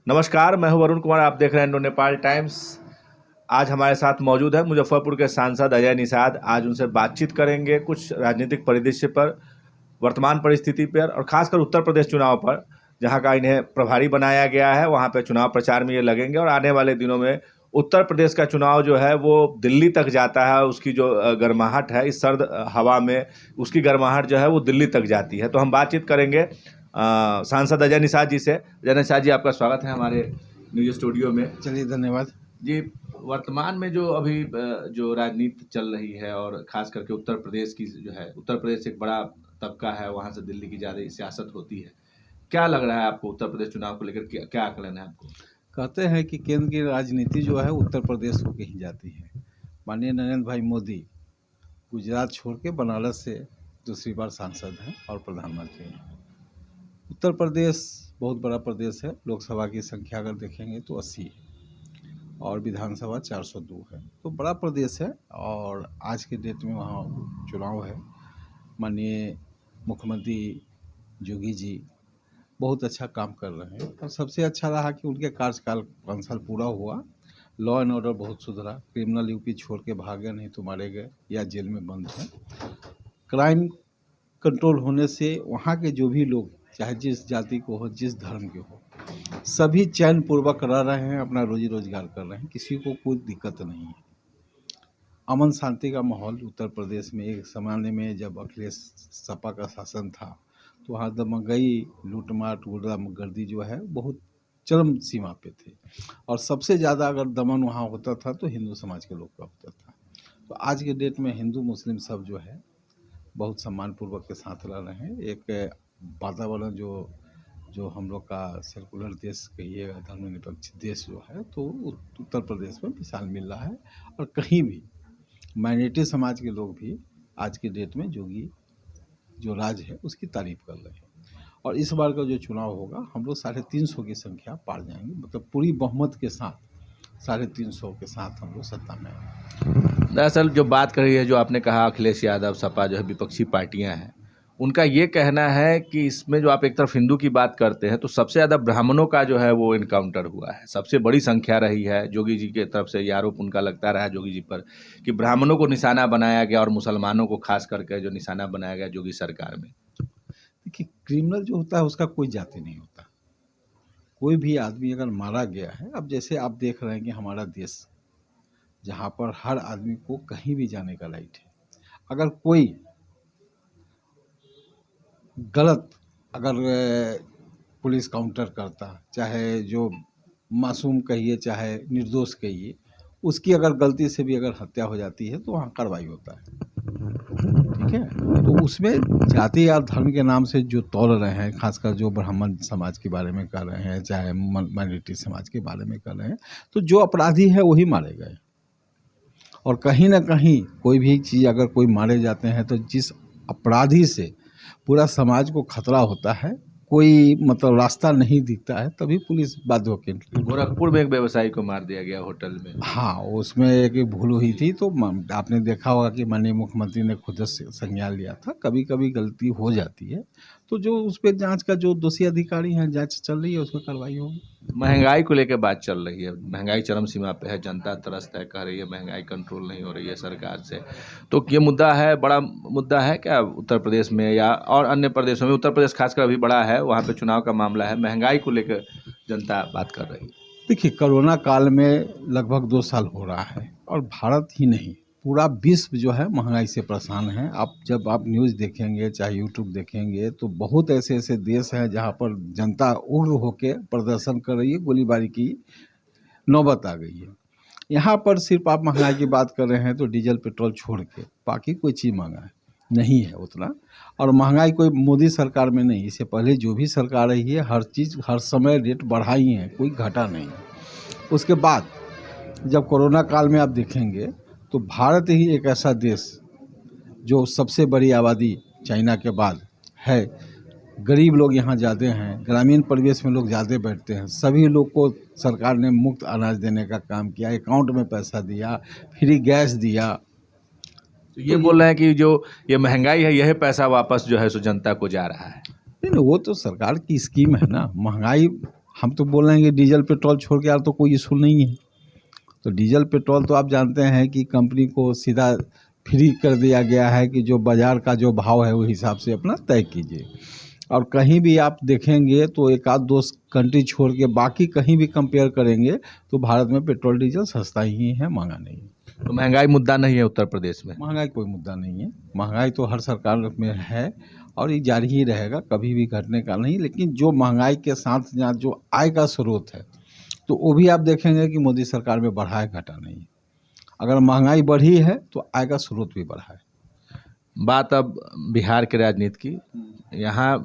नमस्कार, मैं हूं वरुण कुमार। आप देख रहे हैं इंडो नेपाल टाइम्स। आज हमारे साथ मौजूद है मुजफ्फरपुर के सांसद अजय निषाद। आज उनसे बातचीत करेंगे कुछ राजनीतिक परिदृश्य पर, वर्तमान परिस्थिति पर और खासकर उत्तर प्रदेश चुनाव पर, जहां का इन्हें प्रभारी बनाया गया है। वहां पे चुनाव प्रचार में ये लगेंगे और आने वाले दिनों में उत्तर प्रदेश का चुनाव जो है वो दिल्ली तक जाता है। उसकी जो गर्माहट है इस सर्द हवा में, उसकी गर्माहट जो है वो दिल्ली तक जाती है। तो हम बातचीत करेंगे सांसद अजय निषाद जी से। अजय निषाद जी, आपका स्वागत है हमारे न्यूज स्टूडियो में। चलिए, धन्यवाद जी। वर्तमान में जो अभी जो राजनीति चल रही है और खास करके उत्तर प्रदेश की जो है, उत्तर प्रदेश एक बड़ा तबका है, वहाँ से दिल्ली की ज़्यादा सियासत होती है। क्या लग रहा है आपको उत्तर प्रदेश चुनाव को लेकर, क्या आकलन है आपको? कहते हैं कि केंद्र की राजनीति जो है उत्तर प्रदेश होके ही जाती है। माननीय नरेंद्र भाई मोदी गुजरात छोड़ के बनारस से दूसरी बार सांसद हैं और प्रधानमंत्री हैं। उत्तर प्रदेश बहुत बड़ा प्रदेश है। लोकसभा की संख्या अगर देखेंगे तो 80 है और विधानसभा 402 है, तो बड़ा प्रदेश है। और आज के डेट में वहाँ चुनाव है। माननीय मुख्यमंत्री योगी जी बहुत अच्छा काम कर रहे हैं और सबसे अच्छा रहा कि उनके कार्यकाल 5 साल पूरा हुआ। लॉ एंड ऑर्डर बहुत सुधरा। क्रिमिनल यूपी छोड़ के भागे नहीं तो मारे गए या जेल में बंद हैं। क्राइम कंट्रोल होने से वहाँ के जो भी लोग, चाहे जिस जाति को हो, जिस धर्म के हो, सभी चैन पूर्वक रह रहे हैं, अपना रोजी रोजगार कर रहे हैं। किसी को कोई दिक्कत नहीं है। अमन शांति का माहौल उत्तर प्रदेश में एक ज़माने में जब अखिलेश सपा का शासन था तो वहाँ दंगई, लूटमार, गुंडागर्दी जो है बहुत चरम सीमा पे थे। और सबसे ज़्यादा अगर दमन वहाँ होता था तो हिंदू समाज के लोग का होता था। तो आज के डेट में हिंदू मुस्लिम सब जो है बहुत सम्मानपूर्वक के साथ रह रहे हैं। एक वातावरण जो हम लोग का सेकुलर देश कहिएगा, धर्मनिरपेक्ष देश जो है, तो उत्तर प्रदेश में मिसाल मिल रहा है। और कहीं भी माइनॉरिटी समाज के लोग भी आज के डेट में योगी जो राज है उसकी तारीफ कर रहे हैं। और इस बार का जो चुनाव होगा हम लोग 350 की संख्या पार जाएंगे। मतलब पूरी बहुमत के साथ 350 के साथ हम लोग सत्ता में आएंगे। दरअसल जो बात करी है, जो आपने कहा अखिलेश यादव, सपा जो है विपक्षी पार्टियां हैं, उनका ये कहना है कि इसमें जो आप एक तरफ हिंदू की बात करते हैं तो सबसे ज़्यादा ब्राह्मणों का जो है वो इनकाउंटर हुआ है। सबसे बड़ी संख्या रही है। योगी जी की तरफ से ये आरोप उनका लगता रहा है योगी जी पर कि ब्राह्मणों को निशाना बनाया गया और मुसलमानों को खास करके जो निशाना बनाया गया योगी सरकार में। देखिए, क्रिमिनल जो होता है उसका कोई जाति नहीं होता। कोई भी आदमी अगर मारा गया है, अब जैसे आप देख रहे हैं कि हमारा देश जहाँ पर हर आदमी को कहीं भी जाने का राइट है, अगर कोई गलत अगर पुलिस काउंटर करता, चाहे जो मासूम कहिए चाहे निर्दोष कहिए, उसकी अगर गलती से भी अगर हत्या हो जाती है तो वहाँ कार्रवाई होता है। ठीक है, तो उसमें जाति या धर्म के नाम से जो तोड़ रहे हैं, खासकर जो ब्राह्मण समाज के बारे में कर रहे हैं, चाहे माइनॉरिटी समाज के बारे में कर रहे हैं, तो जो अपराधी है वही मारे गए। और कहीं ना कहीं कोई भी चीज़ अगर कोई मारे जाते हैं तो जिस अपराधी से पूरा समाज को खतरा होता है, कोई मतलब रास्ता नहीं दिखता है, तभी पुलिस बाध्य होकर। गोरखपुर में एक व्यवसायी को मार दिया गया होटल में। हाँ, उसमें एक भूल हुई थी। तो आपने देखा होगा कि माननीय मुख्यमंत्री ने खुद संज्ञान लिया था। कभी कभी गलती हो जाती है तो जो उस पर जांच का जो दोषी अधिकारी हैं, जांच चल रही है, उसमें कार्रवाई होगी। महंगाई को लेकर बात चल रही है। महंगाई चरम सीमा पे है, जनता त्रस्त है, कह रही है महंगाई कंट्रोल नहीं हो रही है सरकार से। तो ये मुद्दा है, बड़ा मुद्दा है क्या उत्तर प्रदेश में या और अन्य प्रदेशों में? उत्तर प्रदेश खासकर अभी बड़ा है, वहाँ पे चुनाव का मामला है, महंगाई को लेकर जनता बात कर रही है। देखिए, कोरोना काल में लगभग 2 साल हो रहा है और भारत ही नहीं पूरा विश्व जो है महंगाई से परेशान है। जब आप न्यूज़ देखेंगे, चाहे यूट्यूब देखेंगे, तो बहुत ऐसे ऐसे देश हैं जहां पर जनता उग्र होकर प्रदर्शन कर रही है, गोलीबारी की नौबत आ गई है। यहाँ पर सिर्फ आप महंगाई की बात कर रहे हैं तो डीजल पेट्रोल छोड़ के बाकी कोई चीज़ महंगा है नहीं है उतना। और महंगाई कोई मोदी सरकार में नहीं, इससे पहले जो भी सरकार रही है हर चीज़ हर समय रेट बढ़ाई है, कोई घटा नहीं। उसके बाद जब कोरोना काल में आप देखेंगे तो भारत ही एक ऐसा देश जो सबसे बड़ी आबादी चाइना के बाद है, गरीब लोग यहाँ ज़्यादा हैं, ग्रामीण परिवेश में लोग ज़्यादा बैठते हैं। सभी लोग को सरकार ने मुफ्त अनाज देने का काम किया, अकाउंट में पैसा दिया, फ्री गैस दिया। तो ये बोल रहे हैं कि जो ये महंगाई है यह पैसा वापस जो है सो जनता को जा रहा है। नहीं, वो तो सरकार की स्कीम है ना। महंगाई हम तो बोल रहे हैं कि डीजल पेट्रोल छोड़ के यार तो कोई इशू नहीं है। तो डीजल पेट्रोल तो आप जानते हैं कि कंपनी को सीधा फ्री कर दिया गया है कि जो बाज़ार का जो भाव है वो हिसाब से अपना तय कीजिए। और कहीं भी आप देखेंगे तो एक आध दो कंट्री छोड़ के बाकी कहीं भी कंपेयर करेंगे तो भारत में पेट्रोल डीजल सस्ता ही है, महंगा नहीं है। तो महंगाई मुद्दा नहीं है उत्तर प्रदेश में? महंगाई कोई मुद्दा नहीं है। महंगाई तो हर सरकार में है और ये जारी ही रहेगा, कभी भी घटने का नहीं। लेकिन जो महंगाई के साथ यहाँ जो आय का स्रोत है तो वो भी आप देखेंगे कि मोदी सरकार में बढ़ा है, घटा नहीं है। अगर महंगाई बढ़ी है तो आय का स्रोत भी बढ़ा है। बात अब बिहार के राजनीति की। यहाँ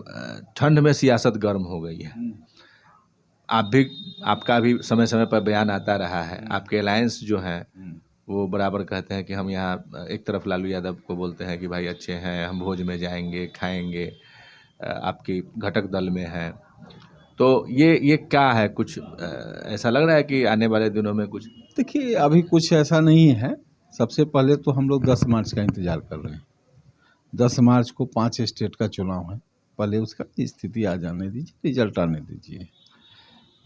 ठंड में सियासत गर्म हो गई है। आपका भी समय समय पर बयान आता रहा है। आपके अलायंस जो हैं वो बराबर कहते हैं कि हम यहाँ एक तरफ लालू यादव को बोलते हैं कि भाई अच्छे हैं, हम भोज में जाएंगे, खाएंगे, आपकी घटक दल में हैं। तो ये क्या है? कुछ ऐसा लग रहा है कि आने वाले दिनों में कुछ? देखिए अभी कुछ ऐसा नहीं है। सबसे पहले तो हम लोग 10 मार्च का इंतज़ार कर रहे हैं। 10 मार्च को 5 स्टेट का चुनाव है, पहले उसका स्थिति आ जाने दीजिए, रिजल्ट आने दीजिए।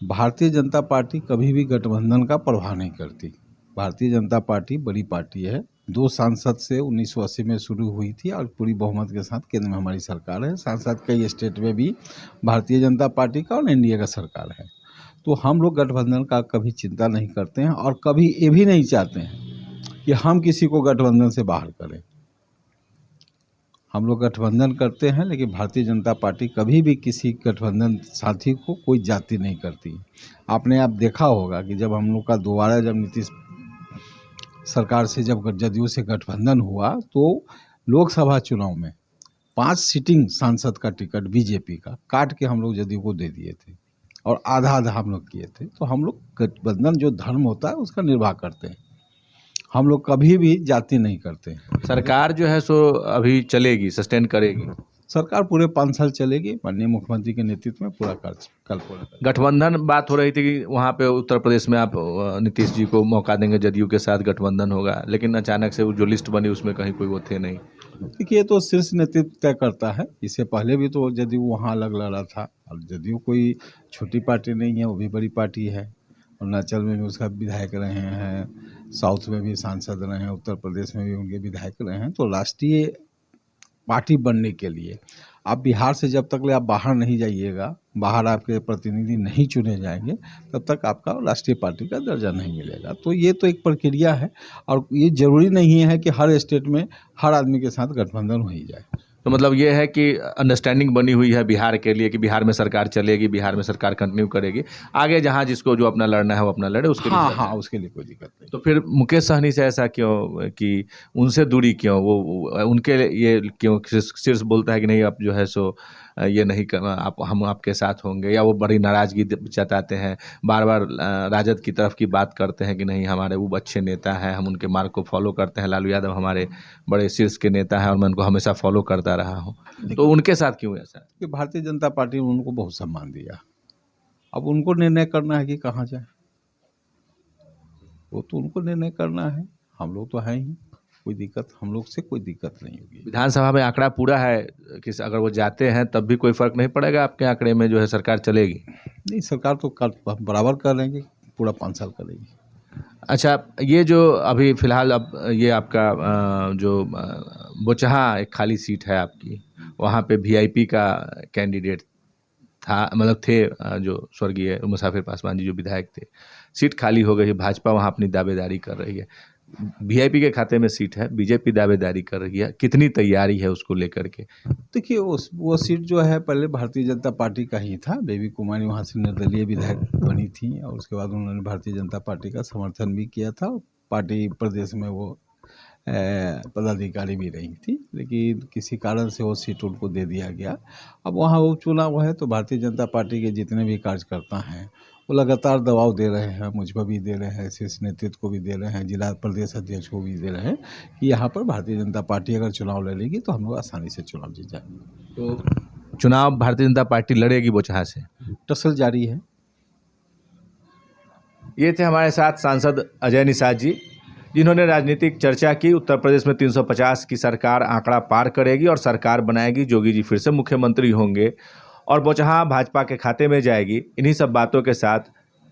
भारतीय जनता पार्टी कभी भी गठबंधन का परवाह नहीं करती। भारतीय जनता पार्टी बड़ी पार्टी है। 2 सांसद से 1980 में शुरू हुई थी और पूरी बहुमत के साथ केंद्र में हमारी सरकार है। सांसद कई स्टेट में भी भारतीय जनता पार्टी का और एनडीए का सरकार है। तो हम लोग गठबंधन का कभी चिंता नहीं करते हैं और कभी ये भी नहीं चाहते हैं कि हम किसी को गठबंधन से बाहर करें। हम लोग गठबंधन करते हैं लेकिन भारतीय जनता पार्टी कभी भी किसी गठबंधन साथी को कोई जाति नहीं करती। आपने आप देखा होगा कि जब हम लोग का दोबारा जब नीतीश सरकार से जब जदयू से गठबंधन हुआ तो लोकसभा चुनाव में 5 सीटिंग सांसद का टिकट बीजेपी का काट के हम लोग जदयू को दे दिए थे और आधा आधा हम लोग किए थे। तो हम लोग गठबंधन जो धर्म होता है उसका निर्वाह करते हैं। हम लोग कभी भी जाति नहीं करते। सरकार जो है सो अभी चलेगी, सस्टेन करेगी। सरकार पूरे 5 साल चलेगी, माननीय मुख्यमंत्री के नेतृत्व में पूरा कल पूरा। गठबंधन बात हो रही थी कि वहाँ पे उत्तर प्रदेश में आप नीतीश जी को मौका देंगे, जदयू के साथ गठबंधन होगा, लेकिन अचानक से वो जो लिस्ट बनी उसमें कहीं कोई वो थे नहीं। देखिए तो शीर्ष नेतृत्व तय करता है। इससे पहले भी तो जदयू वहाँ अलग लड़ा था और जदयू कोई छोटी पार्टी नहीं है, वो भी बड़ी पार्टी है। अरुणाचल में भी उसका विधायक रहे हैं, साउथ में भी सांसद रहे हैं, उत्तर प्रदेश में भी उनके विधायक रहे हैं। तो राष्ट्रीय पार्टी बनने के लिए आप बिहार से जब तक ले आप बाहर नहीं जाइएगा, बाहर आपके प्रतिनिधि नहीं चुने जाएंगे, तब तक आपका राष्ट्रीय पार्टी का दर्जा नहीं मिलेगा। तो ये तो एक प्रक्रिया है और ये ज़रूरी नहीं है कि हर स्टेट में हर आदमी के साथ गठबंधन हो ही जाए। तो मतलब ये है कि अंडरस्टैंडिंग बनी हुई है बिहार के लिए कि बिहार में सरकार चलेगी, बिहार में सरकार कंटिन्यू करेगी, आगे जहाँ जिसको जो अपना लड़ना है वो अपना लड़े, उसके लिए हाँ उसके लिए कोई दिक्कत नहीं। तो फिर मुकेश सहनी से ऐसा क्यों कि उनसे दूरी क्यों? वो उनके ये क्यों शीर्ष बोलता है कि नहीं अब जो है सो ये नहीं करना, आप हम आपके साथ होंगे, या वो बड़ी नाराज़गी जताते हैं, बार बार राजद की तरफ की बात करते हैं कि नहीं हमारे वो अच्छे नेता हैं, हम उनके मार्ग को फॉलो करते हैं, लालू यादव हमारे बड़े शीर्ष के नेता हैं और मैं उनको हमेशा फॉलो करता रहा हूँ। तो उनके साथ क्यों ऐसा? कि भारतीय जनता पार्टी ने उनको बहुत सम्मान दिया। अब उनको निर्णय करना है कि कहाँ जाए, वो तो उनको निर्णय करना है। हम लोग तो हैं ही, कोई दिक्कत हम लोग से कोई दिक्कत नहीं होगी। विधानसभा में आंकड़ा पूरा है कि अगर वो जाते हैं तब भी कोई फर्क नहीं पड़ेगा आपके आंकड़े में, जो है सरकार चलेगी? नहीं, सरकार तो बराबर कर लेंगे, पूरा 5 साल करेगी। अच्छा, ये जो अभी फ़िलहाल अब ये आपका जो बोचहा एक खाली सीट है आपकी, वहाँ पे वीआईपी का कैंडिडेट था, मतलब थे जो स्वर्गीय मुसाफिर पासवान जी जो विधायक थे, सीट खाली हो गई है। भाजपा वहाँ अपनी दावेदारी कर रही है, वीआईपी के खाते में सीट है, बीजेपी दावेदारी कर रही है, कितनी तैयारी है उसको लेकर के? देखिए वो सीट जो है पहले भारतीय जनता पार्टी का ही था। बेबी कुमारी वहाँ से निर्दलीय विधायक बनी थी और उसके बाद उन्होंने भारतीय जनता पार्टी का समर्थन भी किया था। पार्टी प्रदेश में वो पदाधिकारी भी रही थी, लेकिन किसी कारण से वो सीट उनको दे दिया गया। अब वहाँ वो चुनाव है तो भारतीय जनता पार्टी के जितने भी कार्यकर्ता हैं वो लगातार दबाव दे रहे हैं, मुझ पर भी दे रहे हैं, शीर्ष नेतृत्व को भी दे रहे हैं, जिला प्रदेश अध्यक्ष को भी दे रहे हैं कि यहाँ पर भारतीय जनता पार्टी अगर चुनाव लड़ेगी तो हम लोग आसानी से चुनाव जीत जाएंगे। तो चुनाव भारतीय जनता पार्टी लड़ेगी बोचहा से? टसल जारी है। ये थे हमारे साथ सांसद अजय निषाद जी, जिन्होंने राजनीतिक चर्चा की। उत्तर प्रदेश में 350 की सरकार आंकड़ा पार करेगी और सरकार बनाएगी, जोगी जी फिर से मुख्यमंत्री होंगे और बोचहां भाजपा के खाते में जाएगी। इन्हीं सब बातों के साथ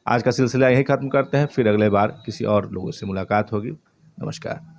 आज का सिलसिला यही खत्म करते हैं। फिर अगले बार किसी और लोगों से मुलाकात होगी। नमस्कार।